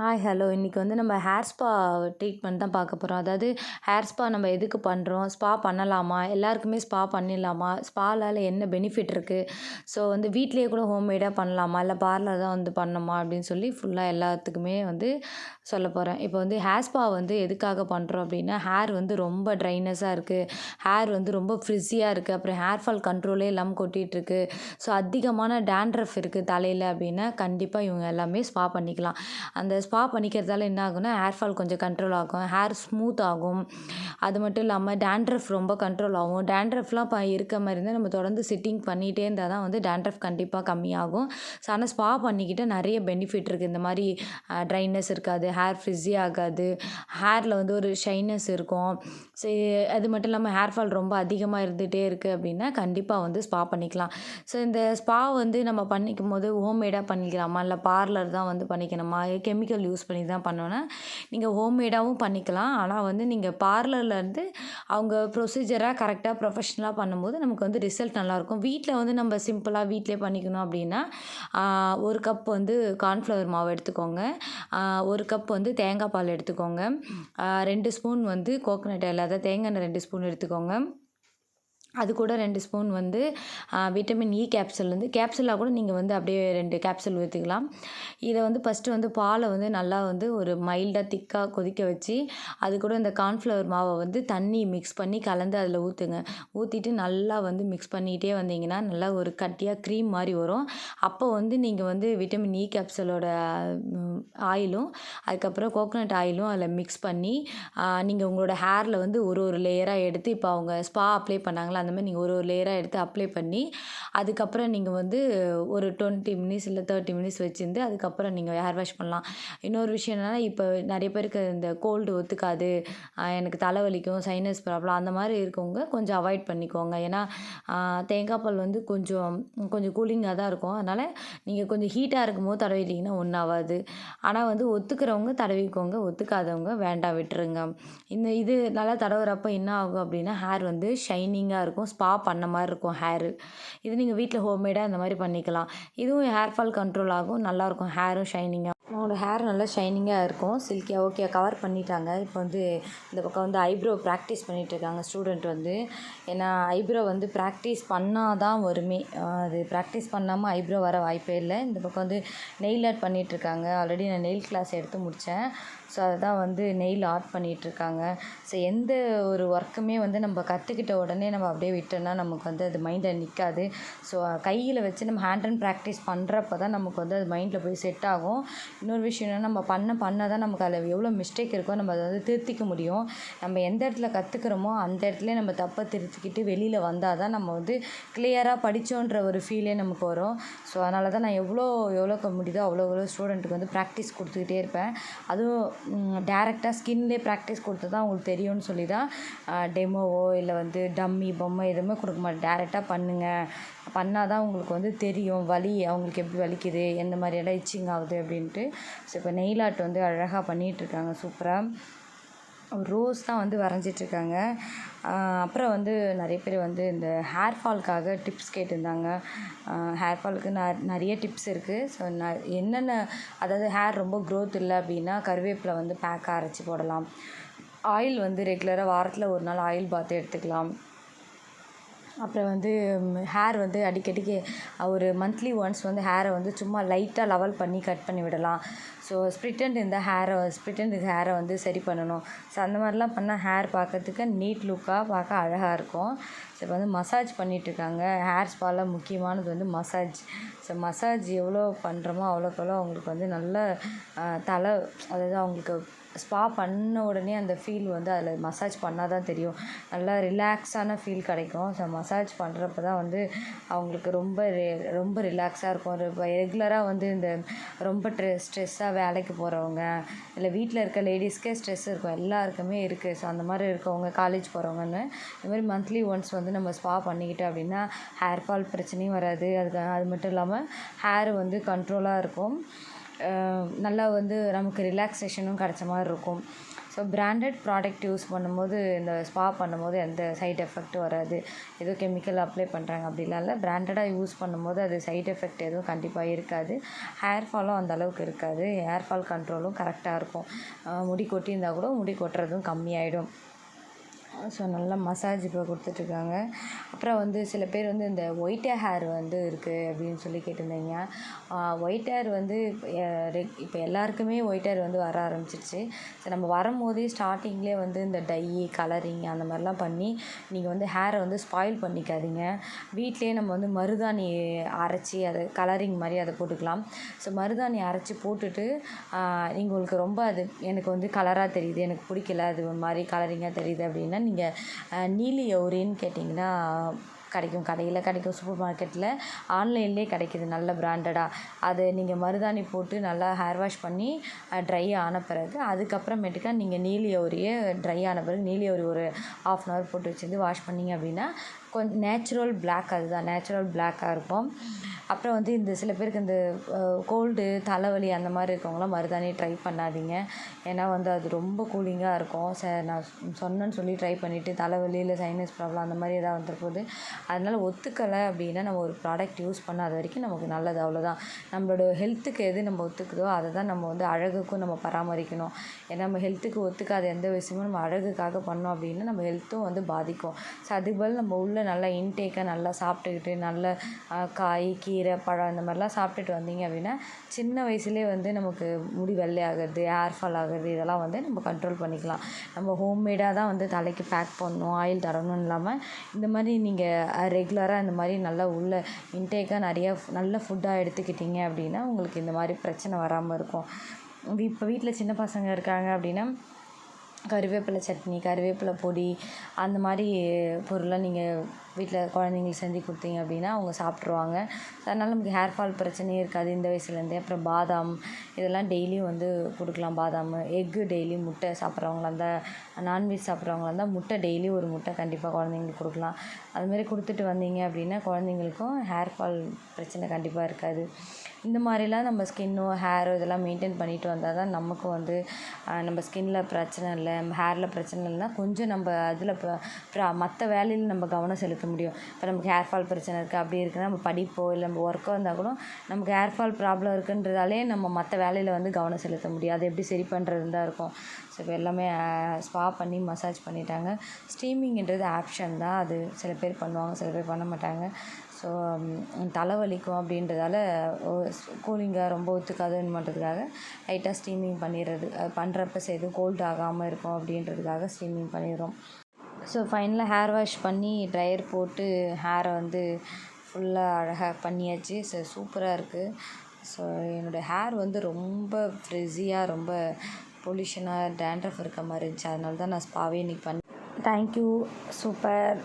Hi hello இன்றைக்கி வந்து நம்ம ஹேர் ஸ்பா ட்ரீட்மெண்ட் தான் பார்க்க போகிறோம். அதாவது ஹேர் ஸ்பா நம்ம எதுக்கு பண்ணுறோம், ஸ்பா பண்ணலாமா, எல்லாருக்குமே ஸ்பா பண்ணிடலாமா, ஸ்பாலால் என்ன பெனிஃபிட் இருக்குது, ஸோ வந்து வீட்டிலேயே கூட ஹோம்மேடாக பண்ணலாமா, இல்லை பார்லர் தான் வந்து பண்ணணுமா அப்படின்னு சொல்லி ஃபுல்லாக எல்லாத்துக்குமே வந்து சொல்ல போகிறேன். இப்போ வந்து ஹேர் ஸ்பா வந்து எதுக்காக பண்ணுறோம் அப்படின்னா, ஹேர் வந்து ரொம்ப ட்ரைனஸாக இருக்குது, ஹேர் வந்து ரொம்ப ஃப்ரிஸியாக இருக்குது, அப்புறம் ஹேர் ஃபால் கண்ட்ரோலே இல்லாமல் கொட்டிகிட்ருக்கு, ஸோ அதிகமான டேண்ட்ரஃப் இருக்குது தலையில் அப்படின்னா கண்டிப்பாக இவங்க எல்லாமே ஸ்பா பண்ணிக்கலாம். அந்த ஸ்பா பண்ணிக்கிறதால என்ன ஆகும்னா ஹேர் ஃபால் கொஞ்சம் கண்ட்ரோல் ஆகும், ஹேர் ஸ்மூத் ஆகும். அது மட்டும் இல்லாமல் டேண்ட்ரஃப் ரொம்ப கண்ட்ரோல் ஆகும். டேண்ட்ரஃப்லாம் இப்போ இருக்க மாதிரி இருந்தால் நம்ம தொடர்ந்து சிட்டிங் பண்ணிகிட்டே இருந்தால் தான் வந்து டேண்ட்ரஃப் கண்டிப்பாக கம்மியாகும். ஸோ ஆனால் ஸ்பா பண்ணிக்கிட்டு நிறைய பெனிஃபிட் இருக்குது. இந்த மாதிரி ட்ரைனஸ் இருக்காது, ஹேர் ஃப்ரிஸி ஆகாது, ஹேரில் வந்து ஒரு ஷைனஸ் இருக்கும். ஸோ அது மட்டும் இல்லாமல் ஹேர் ஃபால் ரொம்ப அதிகமாக இருந்துகிட்டே இருக்குது அப்படின்னா கண்டிப்பாக வந்து ஸ்பா பண்ணிக்கலாம். ஸோ இந்த ஸ்பா வந்து நம்ம பண்ணிக்கும் போது ஹோம்மேடாக பண்ணிக்கலாமா, இல்லை பார்லர் தான் வந்து பண்ணிக்கணுமா, கெமிக்கல் யூஸ் பண்ணி தான் பண்ணோன்னா நீங்கள் ஹோம்மேடாகவும் பண்ணிக்கலாம். ஆனால் வந்து நீங்கள் பார்லர்லேருந்து அவங்க ப்ரொசீஜராக கரெக்டாக ப்ரொஃபஷ்னலாக பண்ணும்போது நமக்கு வந்து ரிசல்ட் நல்லாயிருக்கும். வீட்டில் வந்து நம்ம சிம்பிளாக வீட்டிலே பண்ணிக்கணும் அப்படின்னா 1 கப் வந்து கார்ன்ஃப்ளவர் மாவு எடுத்துக்கோங்க, 1 கப் வந்து தேங்காய் பால் எடுத்துக்கோங்க, 2 ஸ்பூன் வந்து கோகோனட் ஆயில், அதாவது தேங்காய் எண்ணெய் 2 ஸ்பூன் எடுத்துக்கோங்க. அது கூட 2 ஸ்பூன் வந்து விட்டமின் இ கேப்சூல், வந்து கேப்சூலாக கூட நீங்கள் வந்து அப்படியே 2 கேப்சூல் ஊற்றிக்கலாம். இதை வந்து ஃபஸ்ட்டு வந்து பாலை வந்து நல்லா வந்து ஒரு மைல்டாக திக்காக கொதிக்க வச்சு அது கூட இந்த கார்ன்ஃப்ளவர் மாவை வந்து தண்ணி மிக்ஸ் பண்ணி கலந்து அதில் ஊற்றுங்க. ஊற்றிட்டு நல்லா வந்து மிக்ஸ் பண்ணிகிட்டே வந்தீங்கன்னா நல்லா ஒரு கட்டியாக க்ரீம் மாதிரி வரும். அப்போ வந்து நீங்கள் வந்து விட்டமின் இ கேப்சூலோட ஆயிலும் அதுக்கப்புறம் கோகோனட் ஆயிலும் அதில் மிக்ஸ் பண்ணி நீங்கள் உங்களோட ஹேரில் வந்து ஒரு ஒரு லேயராக எடுத்து, இப்போ அவங்க ஸ்பா அப்ளை பண்ணாங்களா அந்த மாதிரி நீங்கள் ஒரு ஒரு லேயராக எடுத்து அப்ளை பண்ணி அதுக்கப்புறம் நீங்கள் வந்து ஒரு 20 மினிட்ஸ் இல்லை 30 மினிட்ஸ் வச்சுருந்து அதுக்கப்புறம் நீங்கள் ஹேர் வாஷ் பண்ணலாம். இன்னொரு விஷயம் என்னென்னா, இப்போ நிறைய பேருக்கு இந்த கோல்டு ஒத்துக்காது, எனக்கு தலைவலிக்கும், சைனஸ் ப்ராப்ளம் அந்த மாதிரி இருக்கவங்க கொஞ்சம் அவாய்ட் பண்ணிக்கோங்க. ஏன்னா தேங்காய் பால் வந்து கொஞ்சம் கொஞ்சம் கூலிங்காக தான் இருக்கும். அதனால் நீங்கள் கொஞ்சம் ஹீட்டாக இருக்கும்போது தடவிட்டிங்கன்னா ஒன்றும் ஆகாது. ஆனால் வந்து ஒத்துக்கிறவங்க தடவிக்கோங்க, ஒத்துக்காதவங்க வேண்டாம் விட்டுருங்க. இது நல்லா தடவுறப்போ என்ன ஆகும் அப்படின்னா ஹேர் வந்து ஷைனிங்காக இருக்கும், ஸ்பா பண்ண மாதிரி இருக்கும் ஹேரு. இது நீங்கள் வீட்டில் ஹோம்மேடாக இந்த மாதிரி பண்ணிக்கலாம். இதுவும் ஹேர் ஃபால் கண்ட்ரோல் ஆகும், நல்லாயிருக்கும், ஹேரும் ஷைனிங்காக, உங்களோட ஹேர் நல்லா ஷைனிங்காக இருக்கும், சில்கியாக. ஓகே, கவர் பண்ணிட்டாங்க. இப்போ வந்து இந்த பக்கம் வந்து ஐப்ரோ ப்ராக்டிஸ் பண்ணிகிட்ருக்காங்க ஸ்டூடெண்ட் வந்து. ஏன்னா ஐப்ரோ வந்து ப்ராக்டிஸ் பண்ணால் தான் வருமே, அது ப்ராக்டிஸ் பண்ணாமல் ஐப்ரோ வர வாய்ப்பே இல்லை. இந்த பக்கம் வந்து நெயில் ஆர்ட் பண்ணிகிட்ருக்காங்க. ஆல்ரெடி நான் நெயில் கிளாஸ் எடுத்து முடித்தேன். ஸோ அதுதான் வந்து நெயில் ஆர்ட் பண்ணிகிட்ருக்காங்க. ஸோ எந்த ஒரு ஒர்க்குமே வந்து நம்ம கற்றுக்கிட்ட உடனே நம்ம அப்படியே விட்டோன்னா நமக்கு வந்து அது மைண்டில் நிற்காது. ஸோ கையில் வச்சு நம்ம ஹேண்ட் அண்ட் ப்ராக்டிஸ் பண்ணுறப்ப தான் நமக்கு வந்து அது மைண்டில் போய் செட் ஆகும். இன்னொரு விஷயம் என்னென்னா, நம்ம பண்ண தான் நமக்கு அதில் எவ்வளோ மிஸ்டேக் இருக்கோ நம்ம அதை வந்து திருத்திக்க முடியும். நம்ம எந்த இடத்துல கற்றுக்குறோமோ அந்த இடத்துல நம்ம தப்பை திருத்திக்கிட்டு வெளியில் வந்தால் தான் நம்ம வந்து கிளியராக படித்தோன்ற ஒரு ஃபீலே நமக்கு வரும். ஸோ அதனால தான் நான் எவ்வளோக்கு முடியுதோ அவ்வளோ ஸ்டூடெண்ட்டுக்கு வந்து ப்ராக்டிஸ் கொடுத்துக்கிட்டே இருப்பேன். அதுவும் டேரெக்டாக ஸ்கின்லேயே ப்ராக்டிஸ் கொடுத்து தான் உங்களுக்கு தெரியும்னு சொல்லி தான் டெமோவோ இல்லை வந்து டம்மி பொம்மை எதுவுமே கொடுக்க மாட்டேன். டேரெக்டாக பண்ணுங்கள், பண்ணால் தான் உங்களுக்கு வந்து தெரியும் வலி, அவங்களுக்கு எப்படி வலிக்குது, எந்த மாதிரி இடம் இச்சிங் ஆகுது அப்படின்ட்டு. ஸோ இப்போ நெயில் ஆர்ட் வந்து அழகாக பண்ணிகிட்ருக்காங்க சூப்பராக. ஒரு ரோஸ் தான் வந்து வரைஞ்சிட்ருக்காங்க. அப்புறம் வந்து நிறைய பேர் வந்து இந்த ஹேர் ஃபால்க்காக டிப்ஸ் கேட்டிருந்தாங்க. ஹேர் ஃபாலுக்கு நிறைய டிப்ஸ் இருக்குது. ஸோ என்னென்ன, அதாவது ஹேர் ரொம்ப க்ரோத் இல்லை அப்படின்னா கருவேப்பிலை வந்து பேக்காக அரைச்சி போடலாம். ஆயில் வந்து ரெகுலராக வாரத்தில் ஒரு நாள் ஆயில் பாத் எடுத்துக்கலாம். அப்புறம் வந்து ஹேர் வந்து அடிக்கடிக்கு ஒரு மந்த்லி ஒன்ஸ் வந்து ஹேரை வந்து சும்மா லைட்டாக லெவல் பண்ணி கட் பண்ணி விடலாம். ஸோ ஸ்ப்ளிட்டண்ட் ஹேரை வந்து சரி பண்ணணும். ஸோ அந்த மாதிரிலாம் பண்ணால் ஹேர் பார்க்கறதுக்கு நீட் லுக்காக பார்க்க அழகாக இருக்கும். ஸோ இப்போ வந்து மசாஜ் பண்ணிகிட்ருக்காங்க. ஹேர் ஸ்பாவில் முக்கியமானது வந்து மசாஜ். ஸோ மசாஜ் எவ்வளோ பண்ணுறோமோ அவ்வளோக்கு எவ்வளோ அவங்களுக்கு வந்து நல்ல தலை, அதாவது அவங்களுக்கு ஸ்பா பண்ண உடனே அந்த ஃபீல் வந்து அதில் மசாஜ் பண்ணால் தான் தெரியும். நல்லா ரிலாக்ஸான ஃபீல் கிடைக்கும். ஸோ மசாஜ் பண்ணுறப்ப தான் வந்து அவங்களுக்கு ரொம்ப ரிலாக்ஸாக இருக்கும். ரெகுலராக வந்து இந்த ரொம்ப ஸ்ட்ரெஸ்ஸாக வேலைக்கு போகிறவங்க, இல்லை வீட்டில் இருக்க லேடிஸ்க்கே ஸ்ட்ரெஸ் இருக்கும், எல்லாருக்குமே இருக்குது. ஸோ அந்த மாதிரி இருக்கவங்க, காலேஜ் போகிறவங்கன்னு இந்த மாதிரி மந்த்லி ஒன்ஸ் வந்து நம்ம ஸ்பா பண்ணிக்கிட்டோம் அப்படின்னா ஹேர் ஃபால் பிரச்சனையும் வராது. அது மட்டும் இல்லாமல் ஹேர் வந்து கண்ட்ரோலாக இருக்கும். நல்லா வந்து நமக்கு ரிலாக்ஸேஷனும் கிடைச்ச மாதிரி இருக்கும். ஸோ பிராண்டட் ப்ராடக்ட் யூஸ் பண்ணும்போது இந்த ஸ்பா பண்ணும்போது எந்த சைட் எஃபெக்ட்டும் வராது. ஏதோ கெமிக்கல் அப்ளை பண்ணுறாங்க அப்படிலாம் இல்லை. பிராண்டடாக யூஸ் பண்ணும்போது அது சைட் எஃபெக்ட் எதுவும் கண்டிப்பாக இருக்காது. ஹேர் ஃபாலும் அந்த அளவுக்கு இருக்காது. ஹேர் ஃபால் கண்ட்ரோலும் கரெக்டாக இருக்கும். முடி கொட்டியிருந்தால் கூட முடி கொட்டுறதும் கம்மியாயிடும். ஸோ நல்லா மசாஜ் இப்போ கொடுத்துட்ருக்காங்க. அப்புறம் வந்து சில பேர் வந்து இந்த ஒயிட் ஹேர் வந்து இருக்குது அப்படின்னு சொல்லி கேட்டிருந்தீங்க. ஒயிட் ஹேர் வந்து இப்போ எல்லாருக்குமே ஒயிட் ஹேர் வந்து வர ஆரம்பிச்சிருச்சு. ஸோ நம்ம வரும்போதே ஸ்டார்டிங்லேயே வந்து இந்த டை கலரிங் அந்த மாதிரிலாம் பண்ணி நீங்கள் வந்து ஹேரை வந்து ஸ்பாயில் பண்ணிக்காதீங்க. வீட்டிலேயே நம்ம வந்து மருதாணி அரைச்சி அதை கலரிங் மாதிரி அதை போட்டுக்கலாம். ஸோ மருதாணி அரைச்சி போட்டுட்டு நீங்கள் உங்களுக்கு ரொம்ப அது எனக்கு வந்து கலராக தெரியுது, எனக்கு பிடிக்கல, அது ஒரு மாதிரி கலரிங்காக தெரியுது அப்படின்னா நீங்கள் நீலி யௌரின்னு கேட்டிங்கன்னா கிடைக்கும். கடையில் கிடைக்கும், சூப்பர் மார்க்கெட்டில், ஆன்லைன்லேயே கிடைக்கிது நல்ல பிராண்டடாக. அது நீங்கள் மருதாணி போட்டு நல்லா ஹேர் வாஷ் பண்ணி ட்ரை ஆன பிறகு அதுக்கப்புறமேட்டுக்கா நீங்கள் நீலி யௌரியை ட்ரை ஆன பிறகு நீலி யௌரி ஒரு 1/2 அன் ஹவர் போட்டு வச்சிருந்து வாஷ் பண்ணிங்க அப்படின்னா கொஞ்சம் நேச்சுரல் பிளாக், அதுதான் நேச்சுரல் பிளாக்காக இருக்கும். அப்புறம் வந்து இந்த சில பேருக்கு இந்த கோல்டு தலைவலி அந்த மாதிரி இருக்கவங்களாம் மருதாணி ட்ரை பண்ணாதீங்க. ஏன்னா வந்து அது ரொம்ப கூலிங்காக இருக்கும். நான் சொன்னேன்னு சொல்லி ட்ரை பண்ணிவிட்டு தலைவலி இல்லை சைனஸ் ப்ராப்ளம் அந்த மாதிரி எதாவது வந்துருப்போது. அதனால் ஒத்துக்கலை அப்படின்னா நம்ம ஒரு ப்ராடக்ட் யூஸ் பண்ணாத வரைக்கும் நமக்கு நல்லது, அவ்வளோதான். நம்மளோட ஹெல்த்துக்கு எது நம்ம ஒத்துக்குதோ அதை தான் நம்ம வந்து அழகுக்கும் நம்ம பராமரிக்கணும். ஏன்னா நம்ம ஹெல்த்துக்கு ஒத்துக்காத எந்த விஷயமும் நம்ம அழகுக்காக பண்ணோம் அப்படின்னா நம்ம ஹெல்த்தும் வந்து பாதிக்கும். ஸோ அதுக்கு பதில் நம்ம உள்ள நல்லா இன்டேக்காக நல்லா சாப்பிட்டுக்கிட்டு நல்ல காய், கீரை, பழம் இந்த மாதிரிலாம் சாப்பிட்டுட்டு வந்தீங்க அப்படின்னா சின்ன வயசுலேயே வந்து நமக்கு முடி வெள்ளையாகிறது, ஹேர் ஃபால் ஆகிறது இதெல்லாம் வந்து நம்ம கண்ட்ரோல் பண்ணிக்கலாம். நம்ம ஹோம்மேடாக தான் வந்து தலைக்கு பேக் பண்ணணும், ஆயில் தடவணும்னு இல்லாமல் இந்த மாதிரி நீங்கள் ரெகுலராக இந்த மாதிரி நல்லா உள்ள இன்டேக்காக நிறையா நல்ல ஃபுட்டாக எடுத்துக்கிட்டீங்க அப்படின்னா உங்களுக்கு இந்த மாதிரி பிரச்சனை வராமல் இருக்கும். இப்போ வீட்டில் சின்ன பசங்க இருக்காங்க அப்படின்னா கருவேப்பிலை சட்னி, கருவேப்பிலை பொடி அந்த மாதிரி பொருள்லாம் நீங்கள் வீட்டில் குழந்தைங்களுக்கு செஞ்சு கொடுத்தீங்க அப்படின்னா அவங்க சாப்பிட்ருவாங்க. அதனால் நமக்கு ஹேர் ஃபால் பிரச்சனையே இருக்காது இந்த வயசுலேருந்தே. அப்புறம் பாதாம் இதெல்லாம் டெய்லியும் வந்து கொடுக்கலாம். பாதாம், எக்கு டெய்லி, முட்டை சாப்பிட்றவங்களா இருந்தால், நான்வெஜ் சாப்பிட்றவங்களா இருந்தால் முட்டை டெய்லி ஒரு முட்டை கண்டிப்பாக குழந்தைங்களுக்கு கொடுக்கலாம். அதுமாதிரி கொடுத்துட்டு வந்தீங்க அப்படின்னா குழந்தைங்களுக்கும் ஹேர் ஃபால் பிரச்சனை கண்டிப்பாக இருக்காது. இந்த மாதிரிலாம் நம்ம ஸ்கின்னோ ஹேரோ இதெல்லாம் மெயின்டைன் பண்ணிட்டு வந்தால் தான் நமக்கும் வந்து நம்ம ஸ்கின்னில் பிரச்சனை இல்லை, ஹேரில் பிரச்சனை இல்லைன்னா கொஞ்சம் நம்ம அதில் மற்ற வேலையில் நம்ம கவனம் செலுத்த முடியும். இப்போ நமக்கு ஹேர் ஃபால் பிரச்சனை இருக்குது அப்படி இருக்குன்னா நம்ம படிப்போ இல்லை நம்ம ஒர்க்கோ இருந்தால் கூட நமக்கு ஹேர் ஃபால் ப்ராப்ளம் இருக்குன்றதாலே நம்ம மற்ற வேலையில் வந்து கவனம் செலுத்த முடியும். அதை எப்படி சரி பண்ணுறதுன்னு தான் இருக்கும். ஸோ இப்போ எல்லாமே ஸ்பா பண்ணி மசாஜ் பண்ணிட்டாங்க. ஸ்டீமிங்கிறது ஆப்ஷன் தான். அது சில பேர் பண்ணுவாங்க, சில பேர் பண்ண மாட்டாங்க. ஸோ தலைவலிக்கும் அப்படின்றதால கூலிங்காக ரொம்ப ஒத்துக்காதுன்றதுக்காக லைட்டாக ஸ்டீமிங் பண்ணிடுறது. அது பண்ணுறப்ப எதுவும் கோல்ட் ஆகாமல் இருக்கும் அப்படின்றதுக்காக ஸ்டீமிங் பண்ணிடுறோம். ஸோ ஃபைனலாக ஹேர் வாஷ் பண்ணி ட்ரையர் போட்டு ஹேரை வந்து ஃபுல்லாக அழகாக பண்ணியாச்சு. ஸோ சூப்பராக இருக்குது. ஸோ என்னோடய ஹேர் வந்து ரொம்ப ஃப்ரிஸியாக ரொம்ப பொல்யூஷனாக டேண்ட்ரஃப் இருக்க மாதிரி இருந்துச்சு. அதனால தான் நான் ஸ்பாவே இன்றைக்கி பண்ணேன். தேங்க்யூ. சூப்பர்.